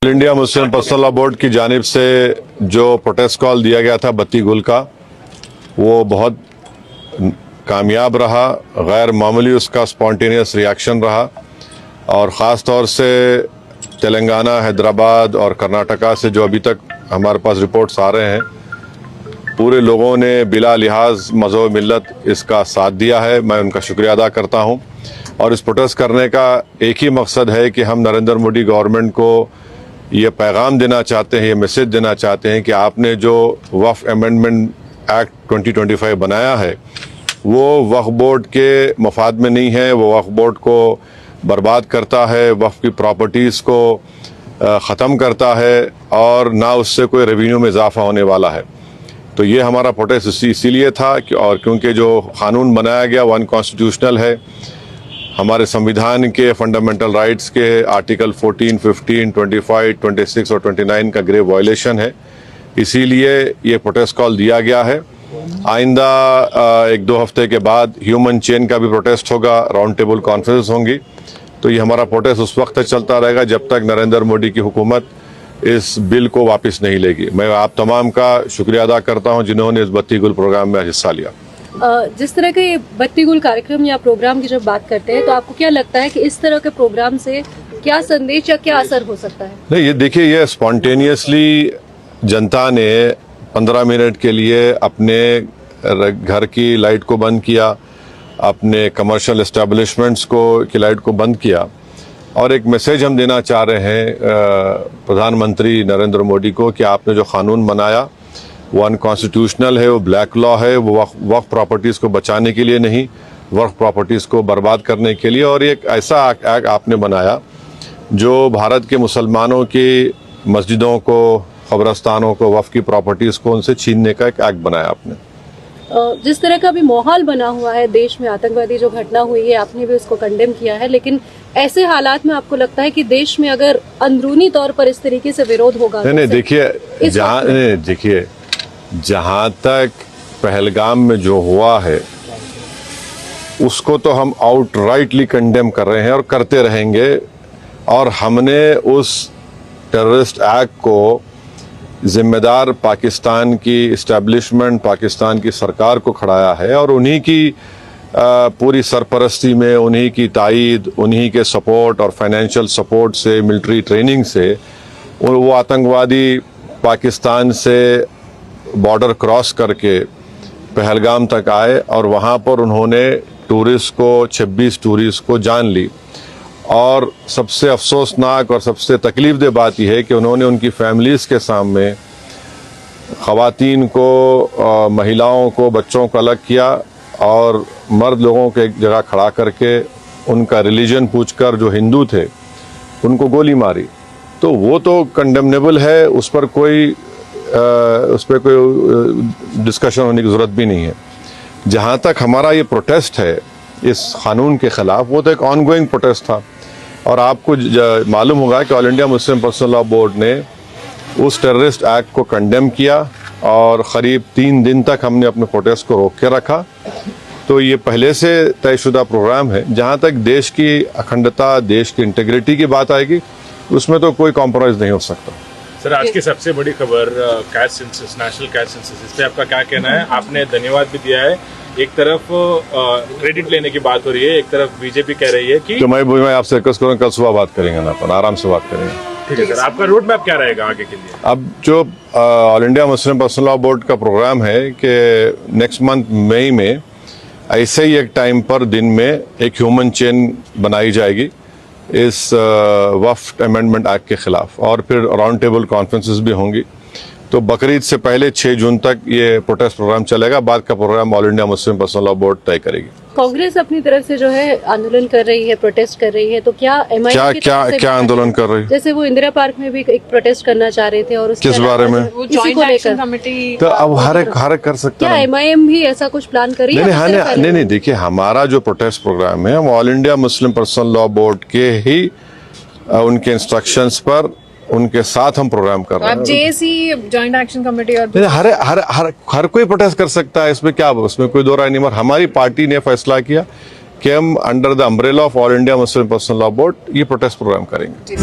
All India Muslim personal law board की जानिब से जो प्रोटेस्ट कॉल दिया गया था बत्ती गुल का, वो बहुत कामयाब रहा। गैर मामूली उसका स्पॉन्टेनियस रिएक्शन रहा और ख़ास तौर से तेलंगाना, हैदराबाद और कर्नाटका से जो अभी तक हमारे पास रिपोर्ट्स आ रहे हैं, पूरे लोगों ने बिला लिहाज मज़हब मिल्लत इसका साथ दिया है। मैं उनका शुक्रिया अदा करता हूं। और इस प्रोटेस्ट करने का एक ही मकसद है कि हम नरेंद्र मोदी गवर्नमेंट को ये पैगाम देना चाहते हैं, ये मैसेज देना चाहते हैं कि आपने जो वक्फ अमेंडमेंट एक्ट 2025 बनाया है वो वक्फ बोर्ड के मफाद में नहीं है। वो वक्फ बोर्ड को बर्बाद करता है, वक्फ की प्रॉपर्टीज़ को ख़त्म करता है और ना उससे कोई रेवेन्यू में इजाफा होने वाला है। तो ये हमारा प्रोटेस्ट इसीलिए था और क्योंकि जो कानून बनाया गया वो अनकॉन्स्टिट्यूशनल है। हमारे संविधान के फंडामेंटल राइट्स के आर्टिकल 14, 15, 25, 26 और 29 का ग्रेव वायलेशन है। इसीलिए ये प्रोटेस्ट कॉल दिया गया है। आइंदा 1-2 हफ्ते के बाद ह्यूमन चेन का भी प्रोटेस्ट होगा, राउंड टेबल कॉन्फ्रेंस होंगी। तो ये हमारा प्रोटेस्ट उस वक्त तक चलता रहेगा जब तक नरेंद्र मोदी की हुकूमत इस बिल को वापस नहीं लेगी। मैं आप तमाम का शुक्रिया अदा करता हूं जिन्होंने इस बत्ती गुल प्रोग्राम में हिस्सा लिया। जिस तरह के बत्ती गुल कार्यक्रम या प्रोग्राम की जब बात करते हैं तो आपको क्या लगता है कि इस तरह के प्रोग्राम से क्या संदेश या क्या असर हो सकता है? नहीं, ये देखिए, ये स्पॉन्टेनियसली जनता ने 15 मिनट के लिए अपने घर की लाइट को बंद किया, अपने कमर्शियल एस्टेब्लिशमेंट्स की लाइट को बंद किया और एक मैसेज हम देना चाह रहे हैं प्रधानमंत्री नरेंद्र मोदी को कि आपने जो कानून बनाया वो अनकॉन्स्टिट्यूशनल है, वो ब्लैक लॉ है, वो वक्फ प्रॉपर्टीज़ को बचाने के लिए नहीं, वक्फ प्रॉपर्टीज़ को बर्बाद करने के लिए। और एक ऐसा एक्ट आपने बनाया जो भारत के मुसलमानों की मस्जिदों को, कब्रस्तानों को, वक्फ की प्रॉपर्टीज़ को उनसे छीनने का एक एक्ट बनाया आपने। जिस तरह का अभी माहौल बना हुआ है देश में, आतंकवादी जो घटना हुई है, आपने भी उसको कंडेम किया है, लेकिन ऐसे हालात में आपको लगता है कि देश में अगर अंदरूनी तौर पर इस तरीके से विरोध होगा? नहीं, देखिए, जहां तक पहलगाम में जो हुआ है उसको तो हम आउटराइटली कंडेम कर रहे हैं और करते रहेंगे। और हमने उस टेररिस्ट एक्ट को जिम्मेदार पाकिस्तान की इस्टेब्लिशमेंट, पाकिस्तान की सरकार को खड़ाया है और उन्हीं की पूरी सरपरस्ती में, उन्हीं की तायद, उन्हीं के सपोर्ट और फाइनेंशियल सपोर्ट से, मिलिट्री ट्रेनिंग से वो आतंकवादी पाकिस्तान से बॉर्डर क्रॉस करके पहलगाम तक आए और वहाँ पर उन्होंने 26 टूरिस्ट को जान ली। और सबसे अफसोसनाक और सबसे तकलीफदेह बात यह है कि उन्होंने उनकी फैमिलीज़ के सामने ख़वातीन को, महिलाओं को, बच्चों को अलग किया और मर्द लोगों को एक जगह खड़ा करके उनका रिलीजन पूछकर, जो हिंदू थे, उनको गोली मारी। तो वो तो कंडेमनेबल है, उस पर कोई डिस्कशन होने की ज़रूरत भी नहीं है। जहाँ तक हमारा ये प्रोटेस्ट है इस कानून के ख़िलाफ़, वो तो एक ऑनगोइंग प्रोटेस्ट था। और आपको मालूम होगा कि all India Muslim personal law board ने उस टेररिस्ट एक्ट को कंडेम किया और क़रीब 3 दिन तक हमने अपने प्रोटेस्ट को रोक के रखा। तो ये पहले से तयशुदा प्रोग्राम है। जहाँ तक देश की अखंडता, देश की इंटीग्रिटी की बात आएगी, उसमें तो कोई कॉम्प्रोमाइज़ नहीं हो सकता। सर, आज की सबसे बड़ी खबर caste census, national caste census, इस पे आपका क्या कहना है? आपने धन्यवाद भी दिया है, एक तरफ क्रेडिट लेने की बात हो रही है, एक तरफ बीजेपी कह रही है कि तो मैं आपसे रिक्वेस्ट करूँगा, कल सुबह बात करेंगे ना, अपन आराम से बात करेंगे। ठीक है सर, आपका रोड मैप क्या रहेगा आगे के लिए? अब जो all India Muslim personal law board का प्रोग्राम है कि नेक्स्ट मंथ मई में ऐसे ही एक टाइम पर दिन में एक ह्यूमन चेन बनाई जाएगी इस वक्फ अमेंडमेंट एक्ट के खिलाफ और फिर राउंड टेबल कॉन्फ्रेंसेस भी होंगी। तो बकरीद से पहले 6 जून तक ये प्रोटेस्ट प्रोग्राम चलेगा। बाद का program all India Muslim personal law board तय करेगी। कांग्रेस अपनी तरफ से जो है आंदोलन कर रही है, प्रोटेस्ट कर रही है, तो क्या एमआईएम क्या आंदोलन कर रही है? जैसे वो इंदिरा पार्क में भी एक प्रोटेस्ट करना चाह रहे थे और किस बारे में? इसी को लेकर। तो अब हर एक कर सकता है। क्या एमआईएम भी ऐसा कुछ प्लान कर रही है? नहीं, देखिए, हमारा जो प्रोटेस्ट प्रोग्राम है वो all India Muslim personal law board के ही उनके इंस्ट्रक्शंस पर, उनके साथ हम प्रोग्राम कर रहे हैं। अब जेएसी, जॉइंट एक्शन कमेटी और हर कोई प्रोटेस्ट कर सकता है, इसमें क्या, उसमें कोई दो राय नहीं। मगर हमारी पार्टी ने फैसला किया कि हम under the umbrella of all India Muslim personal law board ये प्रोटेस्ट प्रोग्राम करेंगे।